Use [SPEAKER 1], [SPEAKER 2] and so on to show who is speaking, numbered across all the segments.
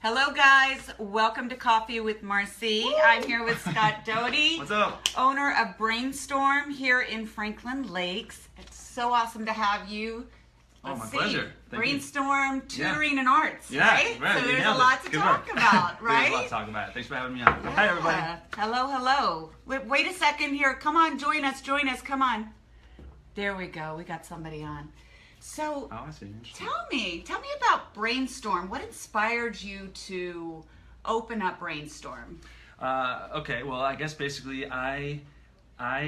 [SPEAKER 1] Hello guys, welcome to Coffee with Marci.
[SPEAKER 2] Woo!
[SPEAKER 1] I'm here with Scott Doty.
[SPEAKER 2] What's up?
[SPEAKER 1] Owner of Brainstorm here in Franklin Lakes. It's so awesome to have you.
[SPEAKER 2] Oh, my pleasure. Thank
[SPEAKER 1] Brainstorm,
[SPEAKER 2] you.
[SPEAKER 1] tutoring, and arts,
[SPEAKER 2] Yeah,
[SPEAKER 1] right?
[SPEAKER 2] right.
[SPEAKER 1] So
[SPEAKER 2] You
[SPEAKER 1] there's a
[SPEAKER 2] nailed
[SPEAKER 1] lot
[SPEAKER 2] it.
[SPEAKER 1] to
[SPEAKER 2] Good
[SPEAKER 1] talk
[SPEAKER 2] work.
[SPEAKER 1] about, right?
[SPEAKER 2] There's a lot to talk about. Thanks for having me on. Hi, everybody.
[SPEAKER 1] Hello. Wait a second here. Come on, join us, come on. There we go. We got somebody on. So,
[SPEAKER 2] Oh, I see. Interesting.
[SPEAKER 1] tell me about Brainstorm. What inspired you to open up Brainstorm?
[SPEAKER 2] Okay, well, I guess basically I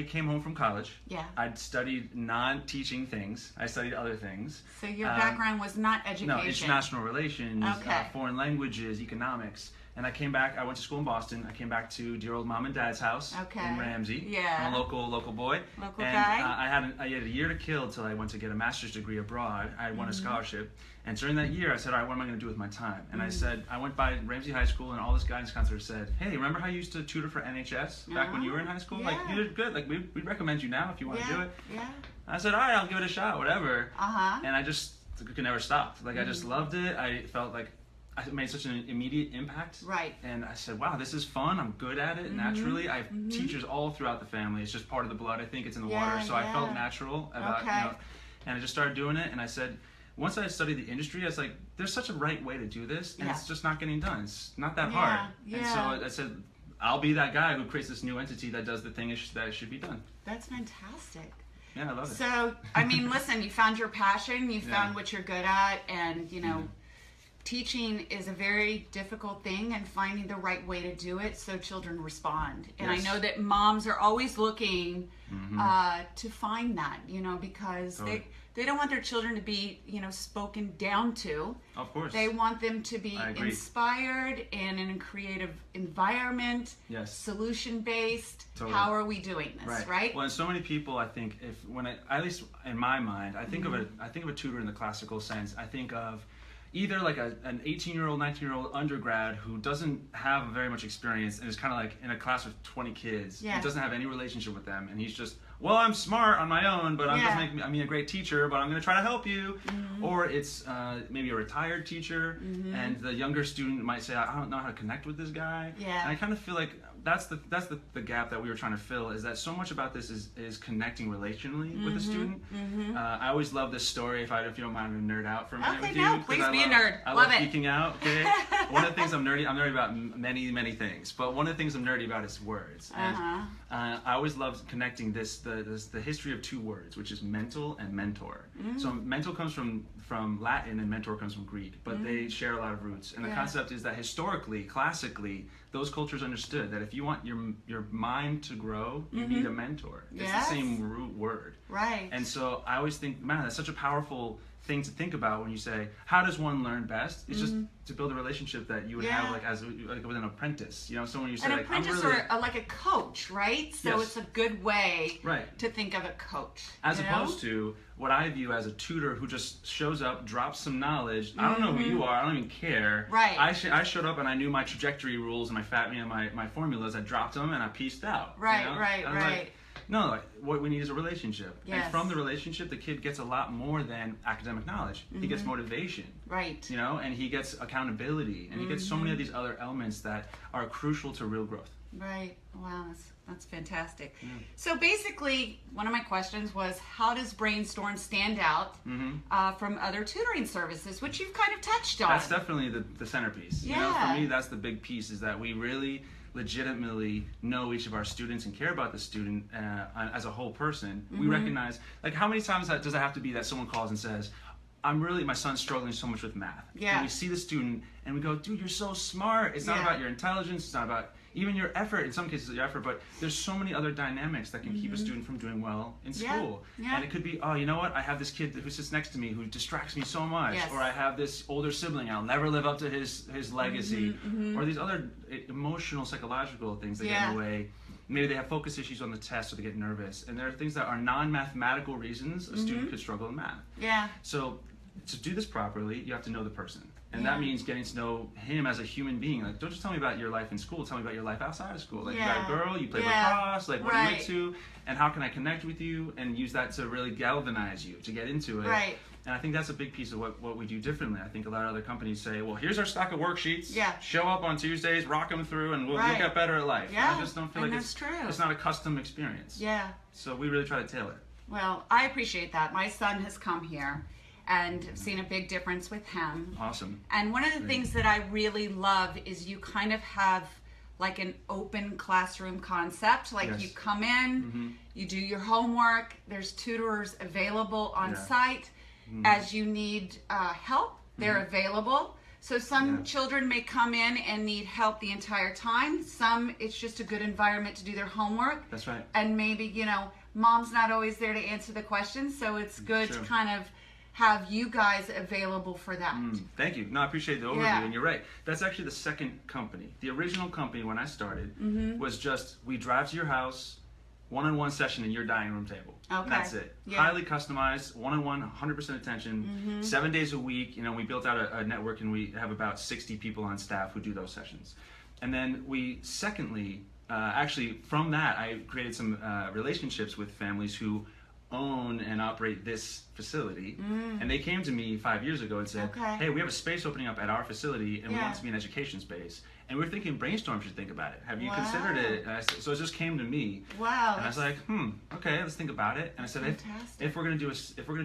[SPEAKER 2] came home from college.
[SPEAKER 1] Yeah.
[SPEAKER 2] I'd studied non-teaching things. I studied other things.
[SPEAKER 1] So your background was not education?
[SPEAKER 2] No, international relations,
[SPEAKER 1] Okay.
[SPEAKER 2] foreign languages, economics. And I came back, I went to school in Boston. I came back to dear old mom and dad's house in Ramsey.
[SPEAKER 1] Yeah.
[SPEAKER 2] I'm a local boy.
[SPEAKER 1] Local
[SPEAKER 2] and,
[SPEAKER 1] guy.
[SPEAKER 2] I had a year to kill till I went to get a master's degree abroad. I won a scholarship. And during that year, I said, all right, what am I going to do with my time? And I went by Ramsey High School, and all this guidance counselor said, hey, remember how you used to tutor for NHS back when you were in high school?
[SPEAKER 1] Yeah.
[SPEAKER 2] Like, you did good. Like, we'd recommend you now if you want to do it.
[SPEAKER 1] Yeah.
[SPEAKER 2] I said, all right, I'll give it a shot, whatever.
[SPEAKER 1] Uh-huh.
[SPEAKER 2] And I just could never stop. Like, I just loved it. I felt like I made such an immediate impact.
[SPEAKER 1] Right.
[SPEAKER 2] And I said, wow, this is fun. I'm good at it naturally. I have teachers all throughout the family. It's just part of the blood. I think it's in the water. So I felt natural about, and I just started doing it. And I said, once I studied the industry, I was like, there's such a right way to do this. And it's just not getting done. It's not that hard. And so I said, I'll be that guy who creates this new entity that does the thing that it should be done.
[SPEAKER 1] That's fantastic.
[SPEAKER 2] Yeah, I love it.
[SPEAKER 1] So, I mean, listen, you found your passion, you found what you're good at, and, you know, teaching is a very difficult thing, and finding the right way to do it so children respond. And I know that moms are always looking to find that, you know, because they don't want their children to be, you know, spoken down to.
[SPEAKER 2] Of course.
[SPEAKER 1] They want them to be inspired and in a creative environment, solution-based. How are we doing this, right?
[SPEAKER 2] Well, and so many people, I think, at least in my mind, I think of a tutor in the classical sense. I think of either like an 18-year-old, 19-year-old undergrad who doesn't have very much experience and is kind of like in a class with 20 kids. He doesn't have any relationship with them, and he's just, well, I'm smart on my own, but I'm just making me a great teacher, but I'm going to try to help you. Or it's maybe a retired teacher, and the younger student might say, I don't know how to connect with this guy. And I kind of feel like that's the gap that we were trying to fill, is that so much about this is connecting relationally with the student. I always love this story, if you don't mind to nerd out for a minute with you.
[SPEAKER 1] No, please be a nerd.
[SPEAKER 2] I love geeking out, okay? One of the things I'm nerdy about many things, but one of the things I'm nerdy about is words. And I always love connecting the history of two words, which is mental and mentor. So mental comes from Latin and mentor comes from Greek, but they share a lot of roots. And the concept is that historically, classically, those cultures understood that if you want your mind to grow, you need a mentor. It's the same root word.
[SPEAKER 1] Right.
[SPEAKER 2] And so I always think, man, that's such a powerful thing to think about when you say, how does one learn best? It's just to build a relationship that you would have like with an apprentice. You know, someone you say,
[SPEAKER 1] an
[SPEAKER 2] like,
[SPEAKER 1] apprentice or like a coach, right? So it's a good way to think of a coach.
[SPEAKER 2] As opposed to what I view as a tutor who just shows up, drops some knowledge. I don't know who you are. I don't even care.
[SPEAKER 1] Right.
[SPEAKER 2] I showed up and I knew my trajectory rules and my formulas. I dropped them and I pieced out.
[SPEAKER 1] Right,
[SPEAKER 2] you know?
[SPEAKER 1] right.
[SPEAKER 2] Like, no, like, what we need is a relationship.
[SPEAKER 1] Yes.
[SPEAKER 2] And from the relationship, the kid gets a lot more than academic knowledge. He gets motivation.
[SPEAKER 1] Right.
[SPEAKER 2] You know, and he gets accountability. And he gets so many of these other elements that are crucial to real growth.
[SPEAKER 1] Right. Wow, that's fantastic. So basically, one of my questions was, how does Brainstorm stand out from other tutoring services, which you've kind of touched on?
[SPEAKER 2] That's definitely the centerpiece. You know, for me, that's the big piece, is that we really legitimately know each of our students and care about the student as a whole person. We recognize, like, how many times does it have to be that someone calls and says, my son's struggling so much with math. And we see the student and we go, dude, you're so smart. It's not about your intelligence. It's not about even your effort. In some cases, your effort, but there's so many other dynamics that can keep a student from doing well in school. And it could be, oh, you know what? I have this kid who sits next to me who distracts me so much. Or I have this older sibling. I'll never live up to his legacy. Or these other emotional, psychological things that get in the way. Maybe they have focus issues on the test, or they get nervous. And there are things that are non-mathematical reasons a student could struggle in math. So to do this properly, you have to know the person. And that means getting to know him as a human being. Like, don't just tell me about your life in school, tell me about your life outside of school. Like, you got a girl, you play lacrosse, like, what are you into, and how can I connect with you, and use that to really galvanize you, to get into it. And I think that's a big piece of what we do differently. I think a lot of other companies say, well, here's our stack of worksheets.
[SPEAKER 1] Yeah.
[SPEAKER 2] Show up on Tuesdays, rock them through, and you'll get better at life.
[SPEAKER 1] Yeah.
[SPEAKER 2] I just don't feel like it's not a custom experience.
[SPEAKER 1] Yeah.
[SPEAKER 2] So we really try to tailor.
[SPEAKER 1] Well, I appreciate that. My son has come here and I've seen a big difference with him.
[SPEAKER 2] Awesome.
[SPEAKER 1] And one of the things that I really love is you kind of have like an open classroom concept. Like you come in, you do your homework, there's tutors available on site. As you need help, they're available. So some children may come in and need help the entire time. Some, it's just a good environment to do their homework.
[SPEAKER 2] That's right.
[SPEAKER 1] And maybe, you know, mom's not always there to answer the questions, so it's good to kind of have you guys available for that.
[SPEAKER 2] Thank you. No, I appreciate the overview, and you're right. That's actually the second company. The original company, when I started, was just, we drive to your house, one-on-one session in your dining room table.
[SPEAKER 1] Okay.
[SPEAKER 2] That's it. Highly customized, one-on-one, 100% attention, 7 days a week. You know, we built out a network, and we have about 60 people on staff who do those sessions. And then we, secondly, actually, from that, I created some relationships with families who own and operate this facility, and they came to me 5 years ago and said, hey, we have a space opening up at our facility, and we want it to be an education space. And we're thinking Brainstorm should think about it. Have you considered it? And so it just came to me.
[SPEAKER 1] Wow.
[SPEAKER 2] And I was like, okay, let's think about it. And I said, if we're gonna do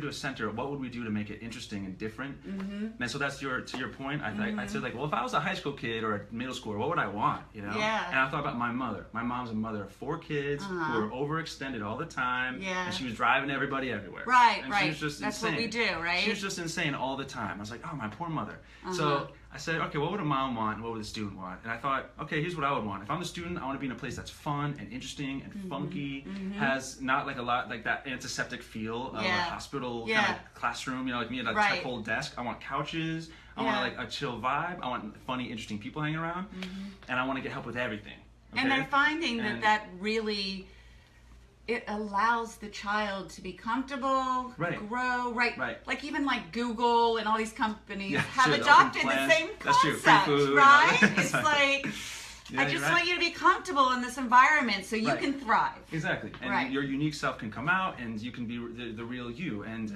[SPEAKER 2] a center, what would we do to make it interesting and different? And so that's to your point. I said, like, well, if I was a high school kid or a middle schooler, what would I want? You know?
[SPEAKER 1] Yeah.
[SPEAKER 2] And I thought about my mother. My mom's a mother of 4 kids who were overextended all the time.
[SPEAKER 1] Yeah.
[SPEAKER 2] And she was driving everybody everywhere.
[SPEAKER 1] Right,
[SPEAKER 2] and
[SPEAKER 1] right.
[SPEAKER 2] She was just
[SPEAKER 1] that's
[SPEAKER 2] insane.
[SPEAKER 1] What we do, right?
[SPEAKER 2] She was just insane all the time. I was like, oh, my poor mother. So I said, okay, what would a mom want and what would a student want? And I thought, okay, here's what I would want. If I'm the student, I want to be in a place that's fun and interesting and funky, has not like a lot like that antiseptic feel of a hospital kind of classroom, you know, like me at a tech old desk. I want couches. I want like a chill vibe. I want funny, interesting people hanging around. And I want to get help with everything. Okay?
[SPEAKER 1] And they're finding that really, it allows the child to be comfortable, grow, like even like Google and all these companies have adopted the same concept, right? It's like, I just want you to be comfortable in this environment so you can thrive.
[SPEAKER 2] Exactly, and your unique self can come out, and you can be the real you. And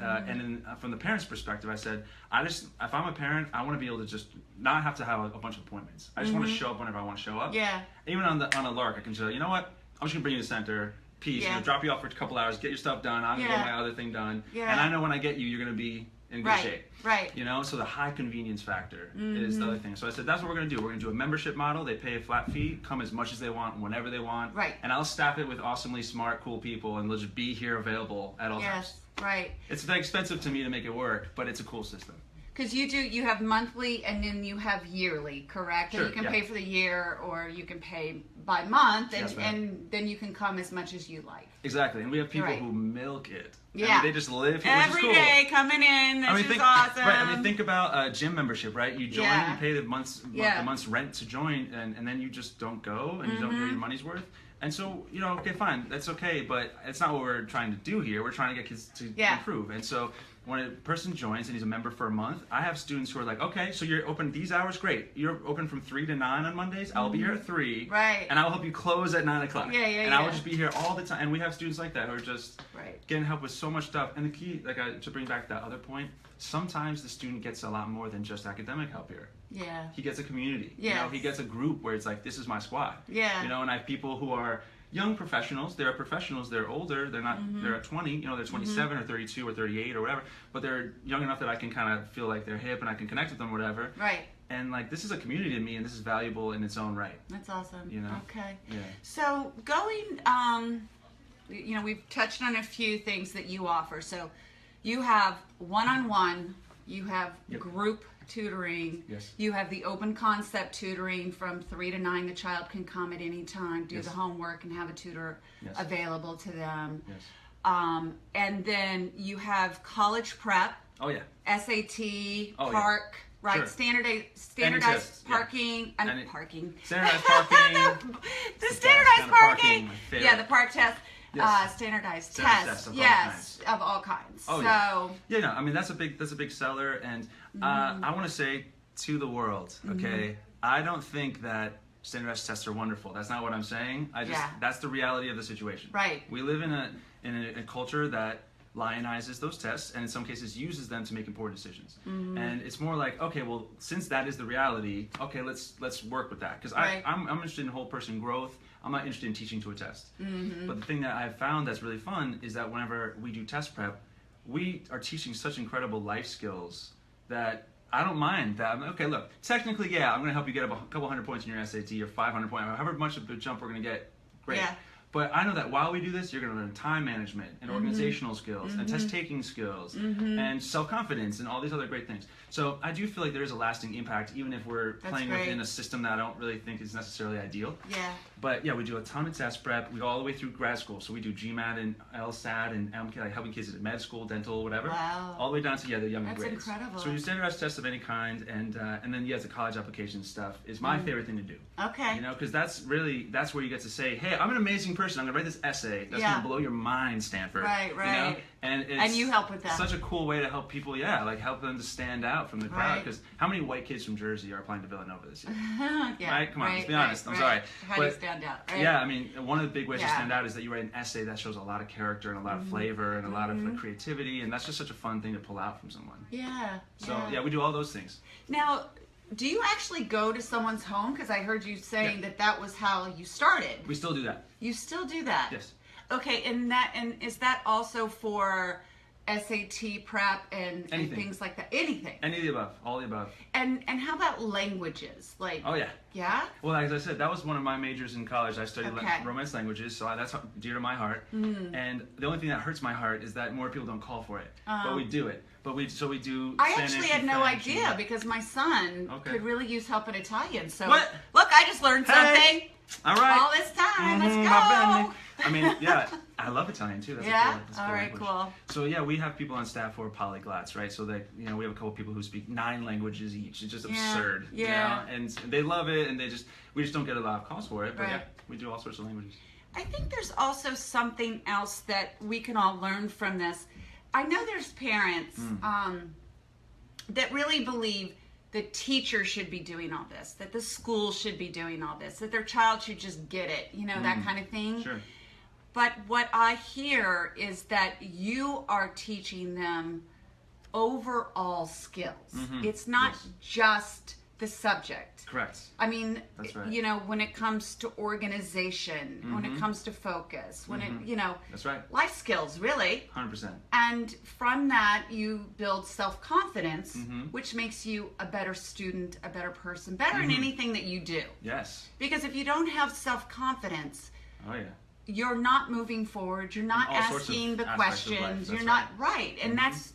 [SPEAKER 2] from the parent's perspective, I said, if I'm a parent, I want to be able to just not have to have a bunch of appointments. I just want to show up whenever I want to show up. Yeah. Even on a lark, I can say, you know what? I'm just gonna bring you to the center. Peace. I'm gonna drop you off for a couple hours, get your stuff done. I'm gonna get my other thing done. And I know when I get you, you're gonna be in good shape. Right. You know, so the high convenience factor is the other thing. So I said, that's what we're gonna do. We're gonna do a membership model. They pay a flat fee, come as much as they want, whenever they want. Right. And I'll staff it with awesomely smart, cool people, and they'll just be here available at all times. Right. It's very expensive to me to make it work, but it's a cool system.
[SPEAKER 1] Because you have monthly and then you have yearly, correct? Sure, and you can pay for the year or you can pay by month, and then you can come as much as you like.
[SPEAKER 2] Exactly, and we have people who milk it. Yeah. I mean, they just live here,
[SPEAKER 1] every
[SPEAKER 2] which is cool.
[SPEAKER 1] day coming in. That's just awesome.
[SPEAKER 2] Right. I mean, think about a gym membership, right? You join, you pay the month's rent to join, and then you just don't go, and you don't get your money's worth. And so, you know, okay, fine, that's okay, but it's not what we're trying to do here. We're trying to get kids to improve. And so when a person joins and he's a member for a month, I have students who are like, okay, so you're open these hours, great. You're open from 3 to 9 on Mondays. I'll be here at 3. Right. And I'll help you close at 9 o'clock. And I will just be here all the time. And we have students like that who are just getting help with so much stuff. And the key, to bring back that other point, sometimes the student gets a lot more than just academic help here. Yeah. He gets a community. Yeah. You know, he gets a group where it's like, this is my squad. Yeah. You know, and I have people who are young professionals. They're professionals. They're older. They're not. They're at 20. You know, they're 27 or 32 or 38 or whatever. But they're young enough that I can kind of feel like they're hip and I can connect with them, or whatever. Right. And like, this is a community to me, and this is valuable in its own right. That's awesome. You know. Okay. Yeah. So going, you know, we've touched on a few things that you offer. So you have one-on-one. You have group tutoring. Yes. You have the open concept tutoring from 3 to 9. The child can come at any time, do the homework, and have a tutor available to them. Yes. And then you have college prep. Oh yeah. SAT, park, right? Sure. Standardized parking. Parking. Standardized parking. the standardized parking. Yeah, the park test. Yes. Standardized tests, of all kinds. Oh, so no, I mean that's a big seller, and I want to say to the world, okay, I don't think that standardized tests are wonderful. That's not what I'm saying. That's the reality of the situation. Right. We live in a culture that lionizes those tests and in some cases uses them to make important decisions. And it's more like, okay, well, since that is the reality, okay, let's work with that. Because I'm interested in whole person growth. I'm not interested in teaching to a test. But the thing that I've found that's really fun is that whenever we do test prep, we are teaching such incredible life skills that I don't mind that. Okay, look, technically, yeah, I'm going to help you get a couple hundred points in your SAT or 500 points, however much of a jump we're going to get. Great. Yeah. But I know that while we do this, you're going to learn time management and organizational skills and test-taking skills and self-confidence and all these other great things. So I do feel like there is a lasting impact, even if we're playing within a system that I don't really think is necessarily ideal.
[SPEAKER 1] Yeah.
[SPEAKER 2] But yeah, we do a ton of test prep. We go all the way through grad school. So we do GMAT and LSAT and like helping kids at med school, dental, whatever.
[SPEAKER 1] Wow.
[SPEAKER 2] All the way down to the younger grades.
[SPEAKER 1] That's incredible.
[SPEAKER 2] So we do standardized tests of any kind, and then the college application stuff is my favorite thing to do.
[SPEAKER 1] Okay.
[SPEAKER 2] Because that's where you get to say, hey, I'm an amazing person. I'm gonna write this essay that's gonna blow your mind, Stanford.
[SPEAKER 1] Right.
[SPEAKER 2] And
[SPEAKER 1] you help with that.
[SPEAKER 2] Such a cool way to help people. Like help them to stand out from the crowd. Because how many white kids from Jersey are applying to Villanova this year? Right? Come on, let's be honest. I'm sorry.
[SPEAKER 1] How do you stand out? Right?
[SPEAKER 2] Yeah, I mean, one of the big ways to stand out is that you write an essay that shows a lot of character and a lot of flavor and a lot of creativity, and that's just such a fun thing to pull out from someone.
[SPEAKER 1] Yeah.
[SPEAKER 2] So we do all those things.
[SPEAKER 1] Now, do you actually go to someone's home? Because I heard you saying that was how you started.
[SPEAKER 2] We still do that.
[SPEAKER 1] You still do that?
[SPEAKER 2] Yes.
[SPEAKER 1] Okay, and is that also for SAT prep and things like that? Anything?
[SPEAKER 2] Any of the above. All the above.
[SPEAKER 1] And how about languages? Like.
[SPEAKER 2] Oh yeah.
[SPEAKER 1] Yeah?
[SPEAKER 2] Well, as I said, that was one of my majors in college. I studied Romance languages, so that's dear to my heart. And the only thing that hurts my heart is that more people don't call for it. But we do it. But we do
[SPEAKER 1] I
[SPEAKER 2] Spanish
[SPEAKER 1] actually had no idea because my son could really use help in Italian. So look, I just learned something.
[SPEAKER 2] All right.
[SPEAKER 1] All this time. Let's go.
[SPEAKER 2] I mean, yeah, I love Italian too. That's a cool
[SPEAKER 1] all right,
[SPEAKER 2] language.
[SPEAKER 1] cool.
[SPEAKER 2] So yeah, we have people on staff who are polyglots, right? So that we have a couple people who speak 9 languages each. It's just absurd.
[SPEAKER 1] Yeah.
[SPEAKER 2] And they love it, and we just don't get a lot of calls for it. But yeah, we do all sorts of languages.
[SPEAKER 1] I think there's also something else that we can all learn from this. I know there's parents that really believe the teacher should be doing all this, that the school should be doing all this, that their child should just get it, that kind of thing.
[SPEAKER 2] Sure.
[SPEAKER 1] But what I hear is that you are teaching them overall skills. It's not just the subject.
[SPEAKER 2] Correct.
[SPEAKER 1] I mean,
[SPEAKER 2] that's right.
[SPEAKER 1] When it comes to organization, when it comes to focus, when it,
[SPEAKER 2] that's right.
[SPEAKER 1] Life skills, really.
[SPEAKER 2] 100%.
[SPEAKER 1] And from that, you build self-confidence, which makes you a better student, a better person, better in anything that you do.
[SPEAKER 2] Yes.
[SPEAKER 1] Because if you don't have self-confidence,
[SPEAKER 2] you're
[SPEAKER 1] not moving forward, you're not asking the questions, you're not right. And that's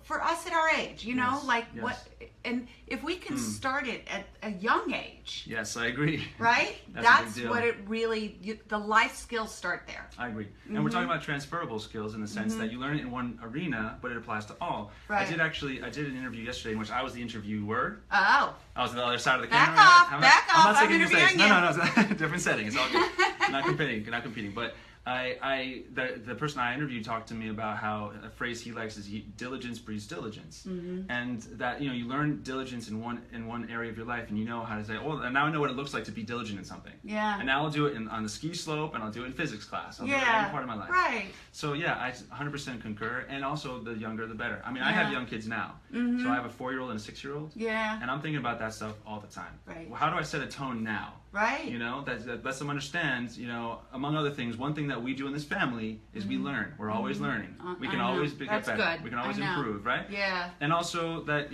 [SPEAKER 1] for us at our age, what, and if we can start it at a young age.
[SPEAKER 2] Yes, I agree.
[SPEAKER 1] Right? That's what it really, the life skills start there.
[SPEAKER 2] I agree. And we're talking about transferable skills in the sense that you learn it in one arena, but it applies to all. Right. I did an interview yesterday in which I was the interviewer.
[SPEAKER 1] Oh.
[SPEAKER 2] I was on the other side of the
[SPEAKER 1] camera. Back off.
[SPEAKER 2] I'm not taking your face.
[SPEAKER 1] No,
[SPEAKER 2] it's a different setting. It's all good. Not competing. But the person I interviewed talked to me about how a phrase he likes is diligence breeds diligence, and that you learn diligence in one area of your life, and you know how to say, oh, and now I know what it looks like to be diligent in something. Yeah. And now I'll do it on the ski slope, and I'll do it in physics class. I'll do it every part of my life.
[SPEAKER 1] Right.
[SPEAKER 2] So yeah, I 100% concur, and also the younger the better. I mean, I have young kids now, so I have a 4-year-old and a 6-year-old.
[SPEAKER 1] Yeah.
[SPEAKER 2] And I'm thinking about that stuff all the time.
[SPEAKER 1] Right.
[SPEAKER 2] Well, how do I set a tone now?
[SPEAKER 1] Right.
[SPEAKER 2] That lets them understand, among other things, one thing that we do in this family is we learn. We're always learning. We can always get better.
[SPEAKER 1] Good.
[SPEAKER 2] We can always improve, right?
[SPEAKER 1] Yeah.
[SPEAKER 2] And also that,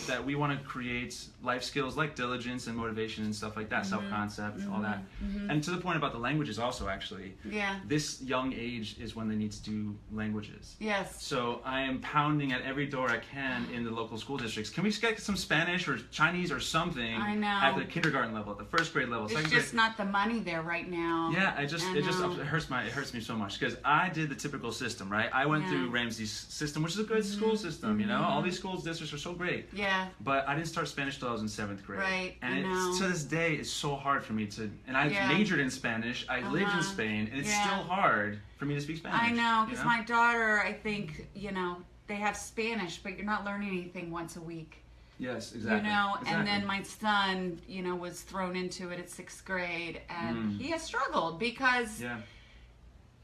[SPEAKER 2] that we want to create life skills like diligence and motivation and stuff like that, self-concept, all that. And to the point about the languages also, actually.
[SPEAKER 1] Yeah.
[SPEAKER 2] This young age is when they need to do languages.
[SPEAKER 1] Yes.
[SPEAKER 2] So I am pounding at every door I can in the local school districts. Can we get some Spanish or Chinese or something at the kindergarten level, at the first grade level?
[SPEAKER 1] It's just not the money there right now.
[SPEAKER 2] Yeah, it hurts me so much because I did the typical system, right? I went through Ramsey's system, which is a good school system, all these schools districts are so great.
[SPEAKER 1] Yeah.
[SPEAKER 2] But I didn't start Spanish till I was in 7th grade.
[SPEAKER 1] Right.
[SPEAKER 2] And to this day it's so hard for me to, and I majored in Spanish, I lived in Spain, and it's still hard for me to speak Spanish.
[SPEAKER 1] I know, because my daughter, I think, they have Spanish, but you're not learning anything once a week.
[SPEAKER 2] Yes, exactly.
[SPEAKER 1] And then my son, was thrown into it at 6th grade, and he has struggled because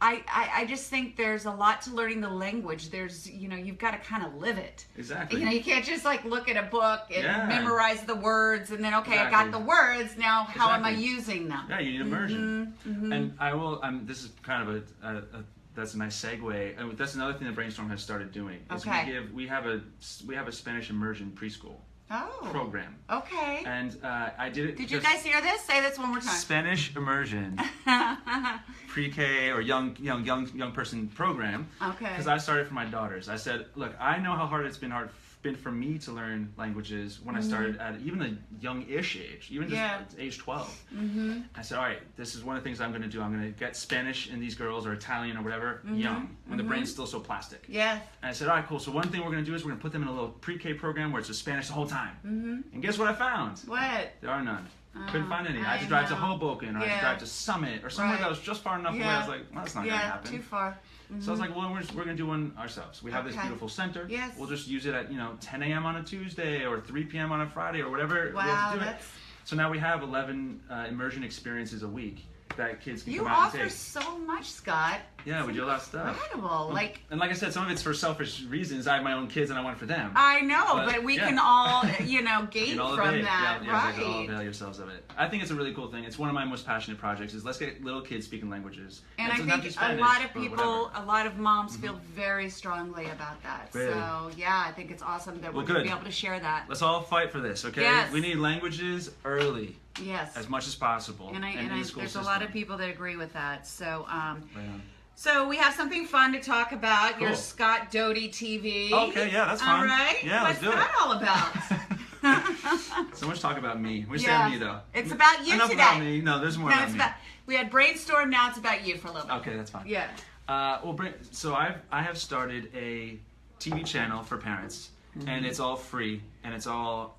[SPEAKER 1] I just think there's a lot to learning the language. There's, you've got to kind of live it.
[SPEAKER 2] Exactly.
[SPEAKER 1] You can't just like look at a book and memorize the words and then, okay, I got the words. Now, how am I using them?
[SPEAKER 2] Yeah, you need immersion. And I will, this is kind of that's a nice segue. And that's another thing that Brainstorm has started doing. Is we have a Spanish immersion preschool. Program.
[SPEAKER 1] Okay.
[SPEAKER 2] And I did it.
[SPEAKER 1] Did you guys hear this? Say this one more time.
[SPEAKER 2] Spanish immersion, pre-K or young person program.
[SPEAKER 1] Okay.
[SPEAKER 2] Because I started for my daughters. I said, look, I know how hard it's been for me to learn languages when I started at even a young-ish age, even just age 12. I said, all right, this is one of the things I'm going to do. I'm going to get Spanish in these girls or Italian or whatever young, when the brain's still so plastic.
[SPEAKER 1] Yeah.
[SPEAKER 2] And I said, all right, cool. So one thing we're going to do is we're going to put them in a little pre-K program where it's just Spanish the whole time. And guess what I found?
[SPEAKER 1] What?
[SPEAKER 2] There are none. Couldn't find any. I had to drive to Hoboken, or I had to drive to Summit, or somewhere that was just far enough away. I was like, well, that's not going to happen.
[SPEAKER 1] Too far.
[SPEAKER 2] So I was like, well, we're going to do one ourselves. We have this beautiful center.
[SPEAKER 1] Yes.
[SPEAKER 2] We'll just use it at 10 a.m. on a Tuesday or 3 p.m. on a Friday or whatever we have to do it. So now we have 11 immersion experiences a week that kids can come out and take.
[SPEAKER 1] You offer so much, Scott.
[SPEAKER 2] Yeah, we do a lot of stuff.
[SPEAKER 1] Incredible.
[SPEAKER 2] And like I said, some of it's for selfish reasons. I have my own kids and I want it for them.
[SPEAKER 1] I know, but we can all, gain from that.
[SPEAKER 2] Yeah,
[SPEAKER 1] right.
[SPEAKER 2] exactly. All avail yourselves of it. I think it's a really cool thing. It's one of my most passionate projects is let's get little kids speaking languages.
[SPEAKER 1] And I think Spanish, a lot of moms feel very strongly about that.
[SPEAKER 2] Really?
[SPEAKER 1] So, yeah, I think it's awesome that we're going to be able to share that.
[SPEAKER 2] Let's all fight for this, okay?
[SPEAKER 1] Yes.
[SPEAKER 2] We need languages early.
[SPEAKER 1] Yes.
[SPEAKER 2] As much as possible.
[SPEAKER 1] And there's a lot of people that agree with that. So,
[SPEAKER 2] right on.
[SPEAKER 1] So we have something fun to talk about. Cool. Your Scott Doty TV.
[SPEAKER 2] Okay, yeah, that's fun.
[SPEAKER 1] All right.
[SPEAKER 2] Yeah,
[SPEAKER 1] What's that all about?
[SPEAKER 2] So much talk about me. We stay on me though.
[SPEAKER 1] It's about you
[SPEAKER 2] Enough
[SPEAKER 1] today.
[SPEAKER 2] About me. No, there's more about me.
[SPEAKER 1] We had Brainstorm. Now it's about you for a little bit.
[SPEAKER 2] Okay, that's fine.
[SPEAKER 1] Yeah.
[SPEAKER 2] So I have started a TV channel for parents, and it's all free, and it's all.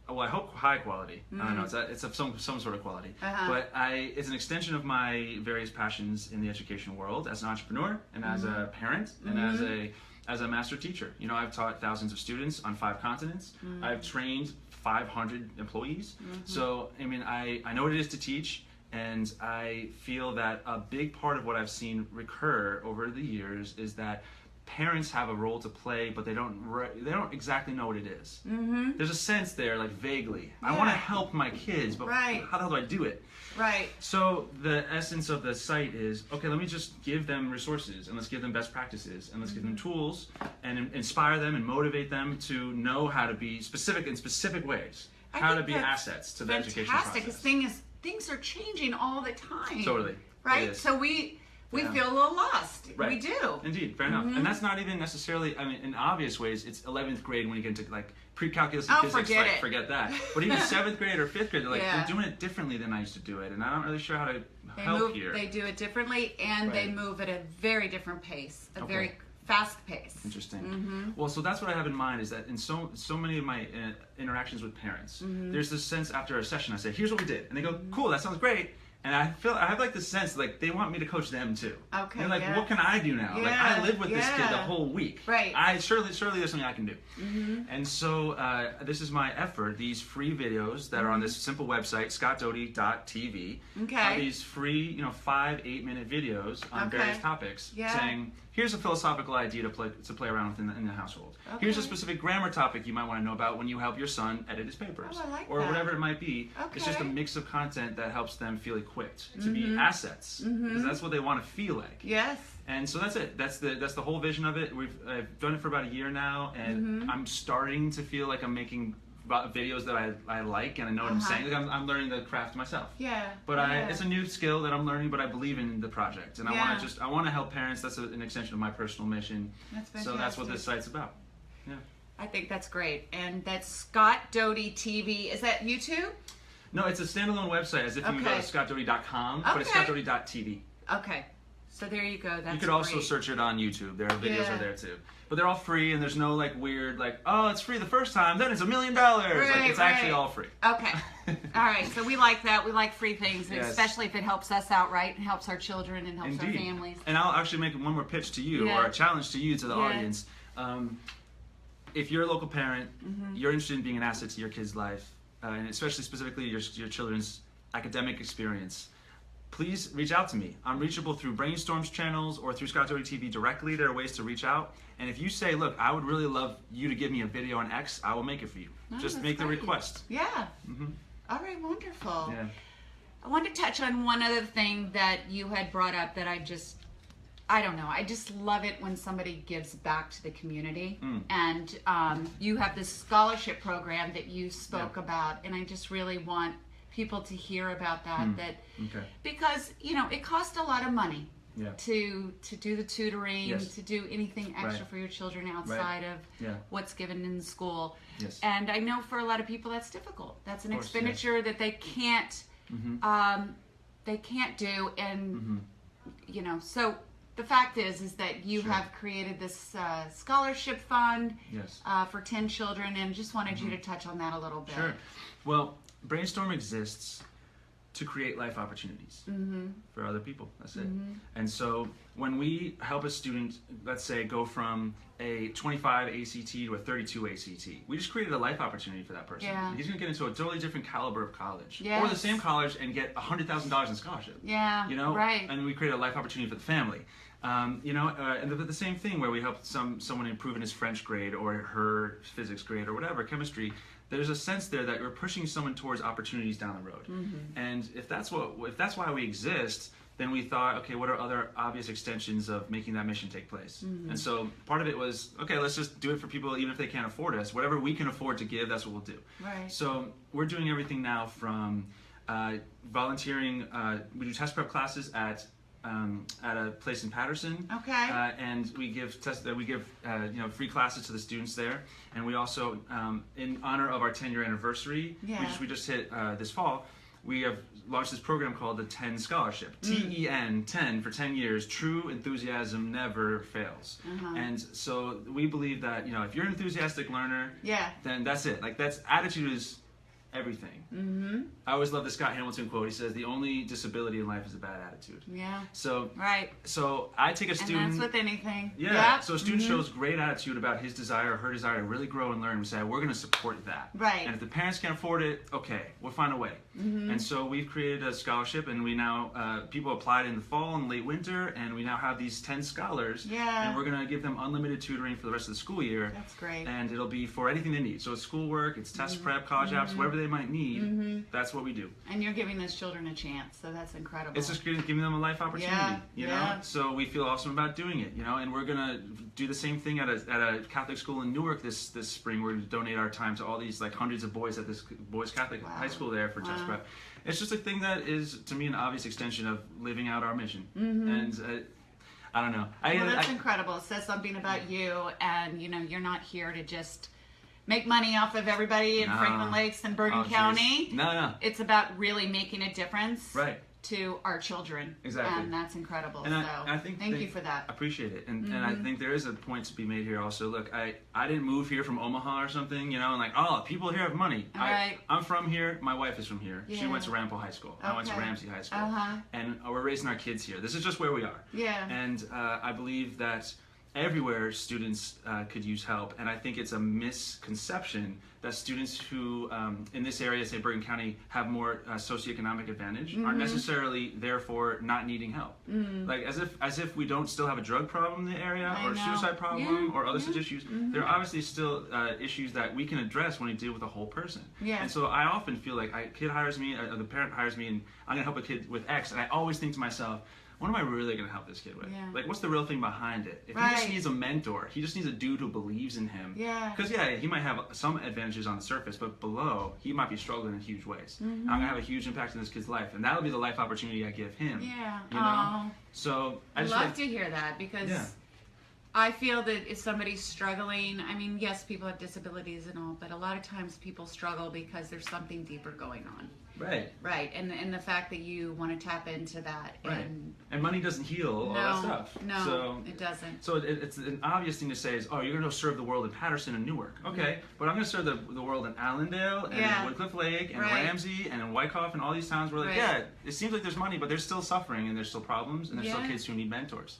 [SPEAKER 2] Well, I hope high quality. I don't know. It's of some sort of quality. But it's an extension of my various passions in the education world as an entrepreneur and as a parent and as a master teacher. I've taught thousands of students on 5 continents. I've trained 500 employees. So, I know what it is to teach. And I feel that a big part of what I've seen recur over the years is that parents have a role to play, but they don't exactly know what it is. There's a sense there, like vaguely. I want to help my kids, but how the hell do I do it?
[SPEAKER 1] Right.
[SPEAKER 2] So the essence of the site is, okay, let me just give them resources, and let's give them best practices, and let's give them tools, and inspire them and motivate them to know how to be specific in specific ways, how to be assets to the education process.
[SPEAKER 1] Fantastic, because things are changing all the time.
[SPEAKER 2] Totally.
[SPEAKER 1] Right? So we feel a little lost.
[SPEAKER 2] Right.
[SPEAKER 1] We do.
[SPEAKER 2] Indeed, fair enough. And that's not even necessarily, in obvious ways, it's 11th grade when you get into like pre-calculus and physics, forget that. But even 7th grade or 5th grade, they're like, they're doing it differently than I used to do it. And I'm not really sure how to help here.
[SPEAKER 1] They do it differently, and they move at a very different pace, very fast pace.
[SPEAKER 2] Interesting. Well, so that's what I have in mind is that in so many of my interactions with parents, there's this sense after a session, I say, here's what we did. And they go, cool, that sounds great. And I have like this sense like they want me to coach them too.
[SPEAKER 1] Okay.
[SPEAKER 2] They're like, what can I do now? Like I live with this kid the whole week.
[SPEAKER 1] Right.
[SPEAKER 2] Surely there's something I can do. And so this is my effort. These free videos that are on this simple website, scottdoty.tv. Are these free, 5-8 minute videos on various topics, saying here's a philosophical idea to play around with in the household. Here's a specific grammar topic you might want to know about when you help your son edit his papers, or whatever it might be. It's just a mix of content that helps them feel equipped to be assets, because that's what they want to feel like.
[SPEAKER 1] Yes.
[SPEAKER 2] And so that's it. That's the whole vision of it. I've done it for about a year now, and I'm starting to feel like I'm making videos that I like, and I know what I'm saying. Like I'm learning the craft myself.
[SPEAKER 1] Yeah.
[SPEAKER 2] But it's a new skill that I'm learning, but I believe in the project, and I want to help parents. That's an extension of my personal mission.
[SPEAKER 1] That's fantastic.
[SPEAKER 2] So that's what this site's about. Yeah.
[SPEAKER 1] I think that's great, and that's Scott Doty TV. Is that YouTube?
[SPEAKER 2] No, it's a standalone website, as if you go to scottdoty.com, but it's scottdoty.tv.
[SPEAKER 1] Okay. So there you go. That's
[SPEAKER 2] You could also search it on YouTube. There are videos are there too. But they're all free, and there's no like weird oh, it's free the first time, then it's $1 million. It's actually all free.
[SPEAKER 1] Okay. All right. So we like that. We like free things, especially if it helps us out, right? And helps our children and helps our families.
[SPEAKER 2] And I'll actually make one more pitch to you, or a challenge to you, to the audience. If you're a local parent, you're interested in being an asset to your kid's life, and especially specifically your children's academic experience, please reach out to me. I'm reachable through Brainstorm's channels or through Scott Doty TV directly. There are ways to reach out. And if you say, look, I would really love you to give me a video on X, I will make it for you.
[SPEAKER 1] Oh,
[SPEAKER 2] just make
[SPEAKER 1] great.
[SPEAKER 2] the request.
[SPEAKER 1] Yeah. All right, wonderful.
[SPEAKER 2] Yeah.
[SPEAKER 1] I want to touch on one other thing that you had brought up that I don't know. I just love it when somebody gives back to the community. And you have this scholarship program that you spoke about, and I just really want people to hear about that. Because, you know, it costs a lot of money to do the tutoring, to do anything extra for your children outside of what's given in school. And I know for a lot of people that's difficult. That's an expenditure that they can't do, and you know, so the fact is that you have created this scholarship fund for 10 children, and just wanted you to touch on that a little bit.
[SPEAKER 2] Sure. Well, Brainstorm exists to create life opportunities for other people. That's it. And so when we help a student, let's say, go from a 25 ACT to a 32 ACT, we just created a life opportunity for that person. He's going to get into a totally different caliber of college, or the same college, and get $100,000 in scholarship. You know, and we created a life opportunity for the family. You know, and the same thing where we help someone improve in his French grade or her physics grade or whatever, chemistry. There's a sense there that we're pushing someone towards opportunities down the road. And if that's why we exist, then we thought, okay, what are other obvious extensions of making that mission take place? And so part of it was, okay, let's just do it for people even if they can't afford us. Whatever we can afford to give, that's what we'll do. So we're doing everything now from volunteering. We do test prep classes at a place in Patterson, and we give you know, free classes to the students there, and we also, in honor of our 10-year anniversary, we just hit this fall, we have launched this program called the 10 Scholarship. TEN, 10 for 10 years. True enthusiasm never fails. And so we believe that, you know, if you're an enthusiastic learner, then that's it. Like, that's attitude is everything. I always love the Scott Hamilton quote. He says, "The only disability in life is a bad attitude." So so I take a student,
[SPEAKER 1] and that's with anything.
[SPEAKER 2] So a student shows great attitude about his desire or her desire to really grow and learn. We say, we're going to support that. And if the parents can't afford it, okay, we'll find a way. And so we've created a scholarship, and we now people applied in the fall and late winter, and we now have these 10 scholars. And we're going to give them unlimited tutoring for the rest of the school year.
[SPEAKER 1] That's great.
[SPEAKER 2] And it'll be for anything they need. So it's schoolwork, it's test prep, college apps, whatever they might need. That's what we do.
[SPEAKER 1] And you're giving those children a chance, so that's incredible.
[SPEAKER 2] It's just giving them a life opportunity, you know? So we feel awesome about doing it, you know? And we're going to do the same thing at a Catholic school in Newark this spring. We're going to donate our time to all these, like, hundreds of boys at this boys Catholic high school there for test prep. It's just a thing that is, to me, an obvious extension of living out our mission. And I don't know.
[SPEAKER 1] Well, that's incredible. It says something about you, and, you know, you're not here to just make money off of everybody in Franklin Lakes and Bergen County. It's about really making a difference to our children. And that's incredible.
[SPEAKER 2] And I think
[SPEAKER 1] thank you for that.
[SPEAKER 2] I appreciate it. And I think there is a point to be made here also. Look, I didn't move here from Omaha or something, you know, and like, oh, people here have money. I'm from here. My wife is from here. She went to Rampo High School. I went to Ramsey High School. And we're raising our kids here. This is just where we are. And I believe that everywhere students could use help, and I think it's a misconception that students who in this area, say Bergen County, have more socioeconomic advantage are necessarily therefore not needing help. Like as if we don't still have a drug problem in the area, or a suicide problem, or other such issues. There are obviously still issues that we can address when we deal with a whole person. And so I often feel like a kid hires me, the parent hires me, and I'm gonna help a kid with X, and I always think to myself, what am I really going to help this kid with? Like, what's the real thing behind it? If he just needs a mentor, he just needs a dude who believes in him. Because, he might have some advantages on the surface, but below, he might be struggling in huge ways. I'm going to have a huge impact in this kid's life, and that'll be the life opportunity I give him. You know? So I just
[SPEAKER 1] love to hear that, because I feel that if somebody's struggling, I mean, yes, people have disabilities and all, but a lot of times people struggle because there's something deeper going on. Right. And the fact that you want to tap into that.
[SPEAKER 2] And money doesn't heal all that stuff.
[SPEAKER 1] No,
[SPEAKER 2] so,
[SPEAKER 1] it doesn't.
[SPEAKER 2] So it's an obvious thing to say is, oh, you're going to go serve the world in Patterson and Newark. Okay, but I'm going to serve the world in Allendale and in Woodcliff Lake and Ramsey and in Wyckoff and all these towns where, like, it seems like there's money, but there's still suffering and there's still problems and there's still kids who need mentors.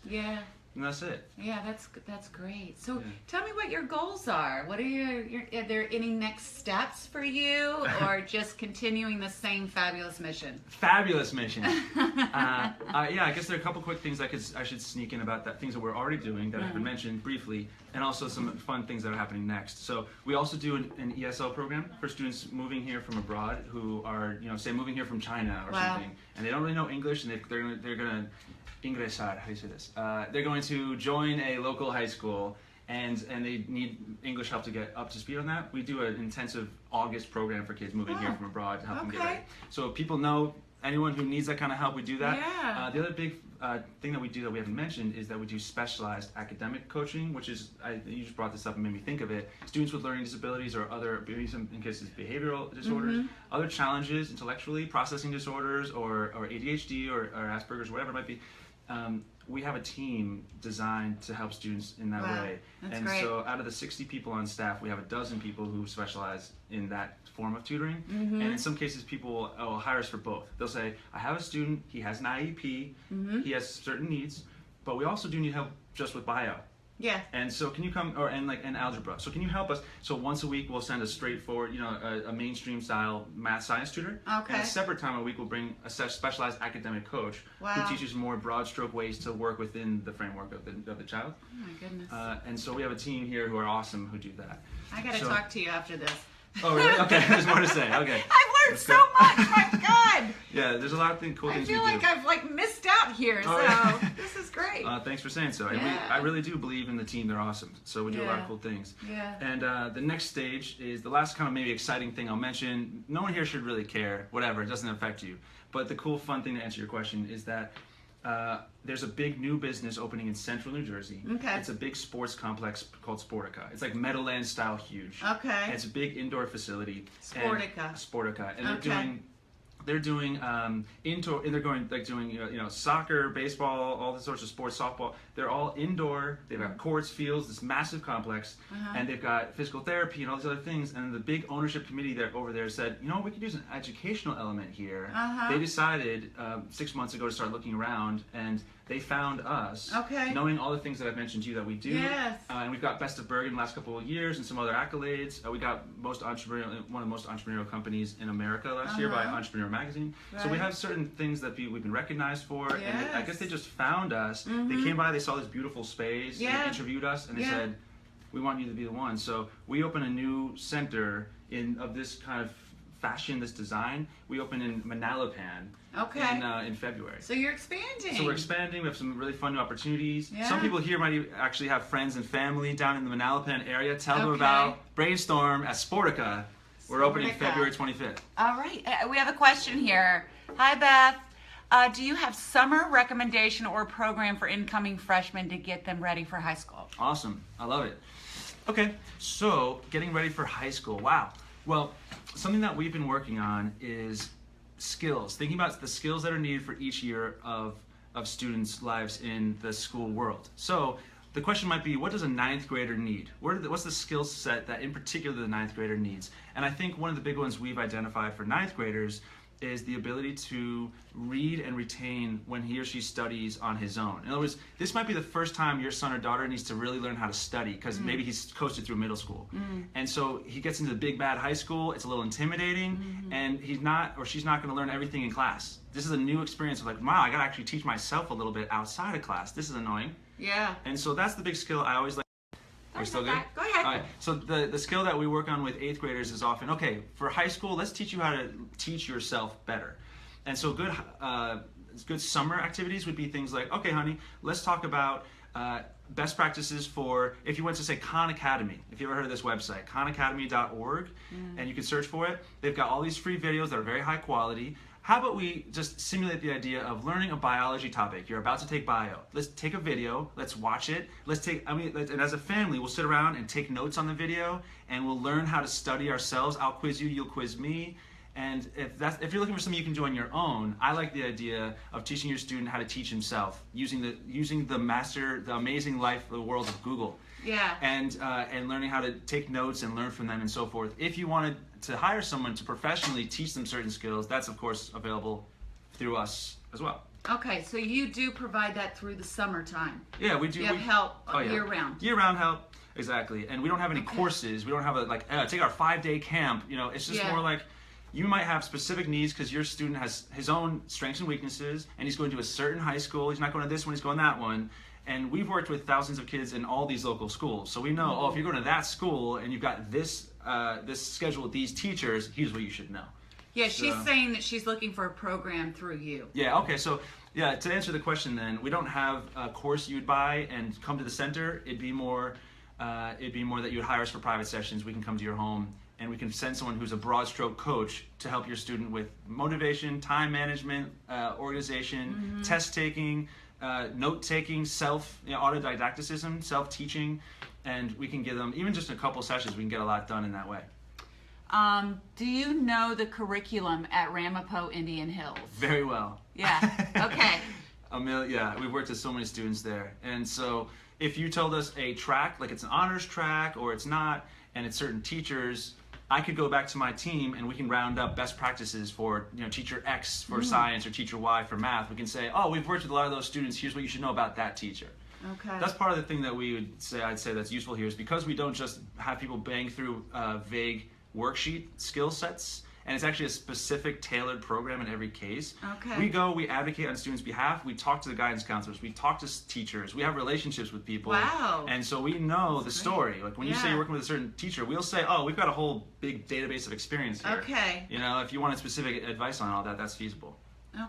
[SPEAKER 2] and that's it.
[SPEAKER 1] Yeah, that's great. So tell me what your goals are. What are are there any next steps for you, or just continuing the same fabulous mission?
[SPEAKER 2] Fabulous mission. Yeah, I guess there are a couple quick things I should sneak in about that, things that we're already doing that have been mentioned briefly, and also some fun things that are happening next. So we also do an ESL program for students moving here from abroad who are, say moving here from China or something, and they don't really know English, and they're gonna ingresar, how do you say this? They're going to join a local high school, and they need English help to get up to speed on that. We do an intensive August program for kids moving here from abroad to help them get ready. So if people know anyone who needs that kind of help, we do that.
[SPEAKER 1] Yeah.
[SPEAKER 2] The other big thing that we do that we haven't mentioned is that we do specialized academic coaching, which is, you just brought this up and made me think of it. Students with learning disabilities or other, in cases, behavioral disorders, other challenges intellectually, processing disorders, or ADHD or Asperger's, whatever it might be. We have a team designed to help students in that way.
[SPEAKER 1] That's great.
[SPEAKER 2] So out of the 60 people on staff, we have a dozen people who specialize in that form of tutoring. And in some cases, people will hire us for both. They'll say, I have a student, he has an IEP, he has certain needs, but we also do need help just with bio.
[SPEAKER 1] Yeah.
[SPEAKER 2] And so can you come, and algebra. So can you help us? So once a week we'll send a straightforward, a mainstream style math science tutor.
[SPEAKER 1] Okay.
[SPEAKER 2] And a separate time a week we'll bring a specialized academic coach who teaches more broad stroke ways to work within the framework of the child.
[SPEAKER 1] Oh my goodness.
[SPEAKER 2] And so we have a team here who are awesome who do that.
[SPEAKER 1] I gotta talk to you after this.
[SPEAKER 2] Oh really? Okay, there's more to say. Okay.
[SPEAKER 1] I've learned so much. My God.
[SPEAKER 2] Yeah, there's a lot of cool things we do.
[SPEAKER 1] I feel like I've missed out here. So this is great.
[SPEAKER 2] Thanks for saying so.
[SPEAKER 1] Yeah.
[SPEAKER 2] I really do believe in the team. They're awesome. So we do a lot of cool things.
[SPEAKER 1] Yeah.
[SPEAKER 2] And the next stage is the last kind of maybe exciting thing I'll mention. No one here should really care. Whatever. It doesn't affect you. But the cool, fun thing to answer your question is that there's a big new business opening in central New Jersey. Okay. It's a big sports complex called Sportica. It's like Meadowlands style huge. Okay. And it's a big indoor facility. Sportica. And they're doing indoor, and they're going like doing soccer, baseball, all the sorts of sports, softball. They're all indoor. They've got courts, fields, this massive complex, and they've got physical therapy and all these other things. And the big ownership committee over there said, we could use an educational element here. They decided 6 months ago to start looking around, and they found us, knowing all the things that I've mentioned to you that we do. Yes. And we've got Best of Bergen the last couple of years and some other accolades. We got one of the most entrepreneurial companies in America last year by Entrepreneur Magazine. Right. So we have certain things that we've been recognized for. Yes. And I guess they just found us. They came by, they saw this beautiful space, they interviewed us, and they said, we want you to be the one. So we open a new center of this kind of fashion, this design. We open in Manalapan in February.
[SPEAKER 1] So you're expanding.
[SPEAKER 2] So we're expanding. We have some really fun new opportunities. Some people here might actually have friends and family down in the Manalapan area. Tell them about Brainstorm at Sportica. We're opening February 25th.
[SPEAKER 1] All right. We have a question here. Hi, Beth. Do you have summer recommendation or program for incoming freshmen to get them ready for high school?
[SPEAKER 2] Awesome. I love it. Okay. So getting ready for high school. Wow. Well, something that we've been working on is skills. Thinking about the skills that are needed for each year of students' lives in the school world. So the question might be, what does a ninth grader need? What's the skill set that in particular the ninth grader needs? And I think one of the big ones we've identified for ninth graders is the ability to read and retain when he or she studies on his own. In other words, this might be the first time your son or daughter needs to really learn how to study because maybe he's coasted through middle school. And so he gets into the big bad high school, it's a little intimidating, and he's not or she's not going to learn everything in class. This is a new experience of like, wow, I got to actually teach myself a little bit outside of class. This is annoying. Yeah. And so that's the big skill I always like. We're still good?
[SPEAKER 1] Go ahead.
[SPEAKER 2] All right. So the skill that we work on with 8th graders is often, okay, for high school, let's teach you how to teach yourself better. And so good summer activities would be things like, okay, honey, let's talk about best practices for, if you went to, say, Khan Academy. If you ever heard of this website, khanacademy.org, and you can search for it. They've got all these free videos that are very high quality. How about we just simulate the idea of learning a biology topic? You're about to take bio. Let's take a video. Let's watch it. And as a family, we'll sit around and take notes on the video, and we'll learn how to study ourselves. I'll quiz you. You'll quiz me. And if you're looking for something you can do on your own, I like the idea of teaching your student how to teach himself using the amazing the world of Google. Yeah. And learning how to take notes and learn from them and so forth. If you wanted to hire someone to professionally teach them certain skills, that's of course available through us as well.
[SPEAKER 1] Okay, so you do provide that through the summertime.
[SPEAKER 2] Yeah, we do.
[SPEAKER 1] You have help year-round.
[SPEAKER 2] Year-round help, exactly. And we don't have any courses. We don't have take our 5-day camp. You know, it's just more like you might have specific needs because your student has his own strengths and weaknesses, and he's going to a certain high school. He's not going to this one, he's going that one. And we've worked with thousands of kids in all these local schools. So we know, if you're going to that school and you've got this this schedule with these teachers, here's what you should know.
[SPEAKER 1] Yeah, she's saying that she's looking for a program through you.
[SPEAKER 2] Yeah, okay. So, yeah, to answer the question then, we don't have a course you'd buy and come to the center. It'd be more that you would hire us for private sessions. We can come to your home, and we can send someone who's a broad stroke coach to help your student with motivation, time management, organization, test taking, note taking, autodidacticism, self-teaching, and we can give them, even just a couple sessions, we can get a lot done in that way.
[SPEAKER 1] Do you know the curriculum at Ramapo Indian Hills?
[SPEAKER 2] Very well.
[SPEAKER 1] Yeah, okay.
[SPEAKER 2] We've worked with so many students there. And so if you told us a track, like it's an honors track or it's not, and it's certain teachers, I could go back to my team and we can round up best practices for teacher X for science or teacher Y for math. We can say, oh, we've worked with a lot of those students. Here's what you should know about that teacher.
[SPEAKER 1] Okay.
[SPEAKER 2] That's part of the thing that I'd say that's useful here is because we don't just have people bang through vague worksheet skill sets, and it's actually a specific tailored program in every case.
[SPEAKER 1] Okay.
[SPEAKER 2] We advocate on students' behalf, we talk to the guidance counselors, we talk to teachers, we have relationships with people.
[SPEAKER 1] Wow.
[SPEAKER 2] And so we know the story. Like when you say you're working with a certain teacher, we'll say, oh, we've got a whole big database of experience here.
[SPEAKER 1] Okay.
[SPEAKER 2] If you wanted specific advice on all that, that's feasible.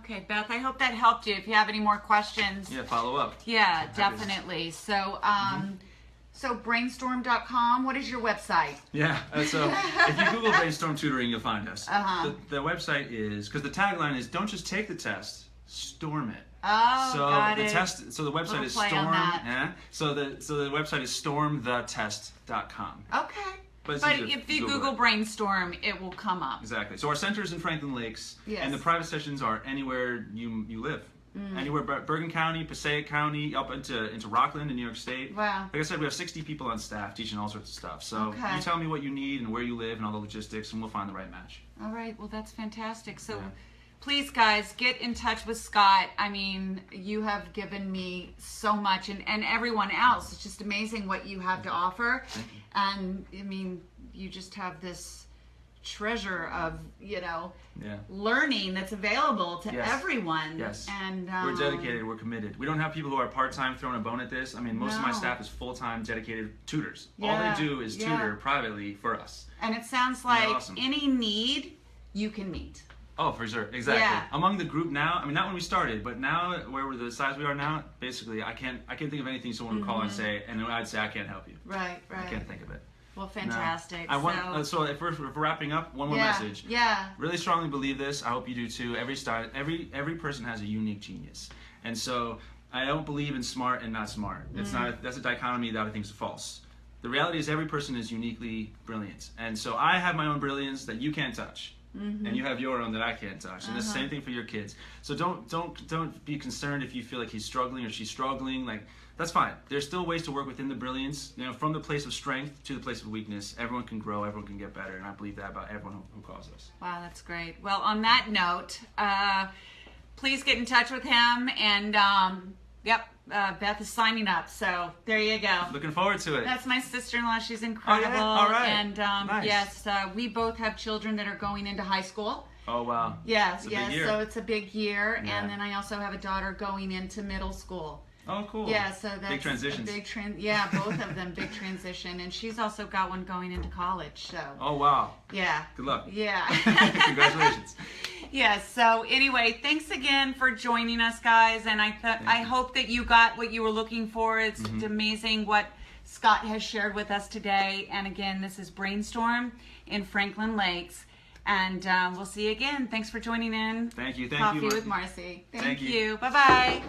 [SPEAKER 1] Okay, Beth, I hope that helped you. If you have any more questions.
[SPEAKER 2] Yeah, follow up.
[SPEAKER 1] Yeah, definitely. So, So brainstorm.com, what is your website?
[SPEAKER 2] Yeah, so if you Google Brainstorm Tutoring, you'll find us. The website is, because the tagline is, don't just take the test, storm it.
[SPEAKER 1] Oh,
[SPEAKER 2] so
[SPEAKER 1] got it.
[SPEAKER 2] So the website is
[SPEAKER 1] play on that.
[SPEAKER 2] So the website is stormthetest.com.
[SPEAKER 1] Okay.
[SPEAKER 2] But
[SPEAKER 1] if you Google Brainstorm, it will come up.
[SPEAKER 2] Exactly. So our center is in Franklin Lakes, and the private sessions are anywhere you live. Anywhere, Bergen County, Passaic County, up into Rockland in New York State.
[SPEAKER 1] Wow.
[SPEAKER 2] Like I said, we have 60 people on staff teaching all sorts of stuff. So you tell me what you need and where you live and all the logistics, and we'll find the right match. All right.
[SPEAKER 1] Well, that's fantastic. So please, guys, get in touch with Scott. I mean, you have given me so much, and everyone else. It's just amazing what you have to offer.
[SPEAKER 2] Thank you.
[SPEAKER 1] And, I mean, you just have this treasure of learning that's available to everyone.
[SPEAKER 2] Yes.
[SPEAKER 1] And
[SPEAKER 2] we're dedicated, we're committed. We don't have people who are part-time throwing a bone at this. I mean, most of my staff is full-time dedicated tutors. All they do is tutor privately for us.
[SPEAKER 1] And it sounds like any need you can meet.
[SPEAKER 2] Oh, for sure, exactly. Yeah. Among the group now, I mean, not when we started, but now where we're the size we are now, basically, I can't think of anything someone would call and say, and I'd say I can't help you.
[SPEAKER 1] Right.
[SPEAKER 2] I can't think of it.
[SPEAKER 1] Well, fantastic.
[SPEAKER 2] No. So if we're wrapping up, one more message. Yeah. Really strongly believe this. I hope you do too. Every person has a unique genius, and so I don't believe in smart and not smart. It's not. That's a dichotomy that I think is false. The reality is every person is uniquely brilliant, and so I have my own brilliance that you can't touch. And you have your own that I can't touch, and the same thing for your kids. So don't be concerned if you feel like he's struggling or she's struggling. Like that's fine. There's still ways to work within the brilliance. From the place of strength to the place of weakness. Everyone can grow. Everyone can get better, and I believe that about everyone who calls us. Wow, that's great. Well, on that note, please get in touch with him, and Beth is signing up, so there you go. Looking forward to it. That's my sister-in-law. She's incredible. Oh, yeah? All right. And nice. Yes, we both have children that are going into high school. Oh, wow. Yes, so it's a big year. Yeah. And then I also have a daughter going into middle school. Oh, cool. Yeah, so that's big transitions. Both of them, big transition. And she's also got one going into college, so. Oh, wow. Yeah. Good luck. Yeah. Congratulations. Yes, so anyway, thanks again for joining us, guys. And I hope that you got what you were looking for. It's amazing what Scott has shared with us today. And again, this is Brainstorm in Franklin Lakes. And we'll see you again. Thanks for joining in. Thank you. Thank you. Coffee with Marci. Thank you. Bye-bye.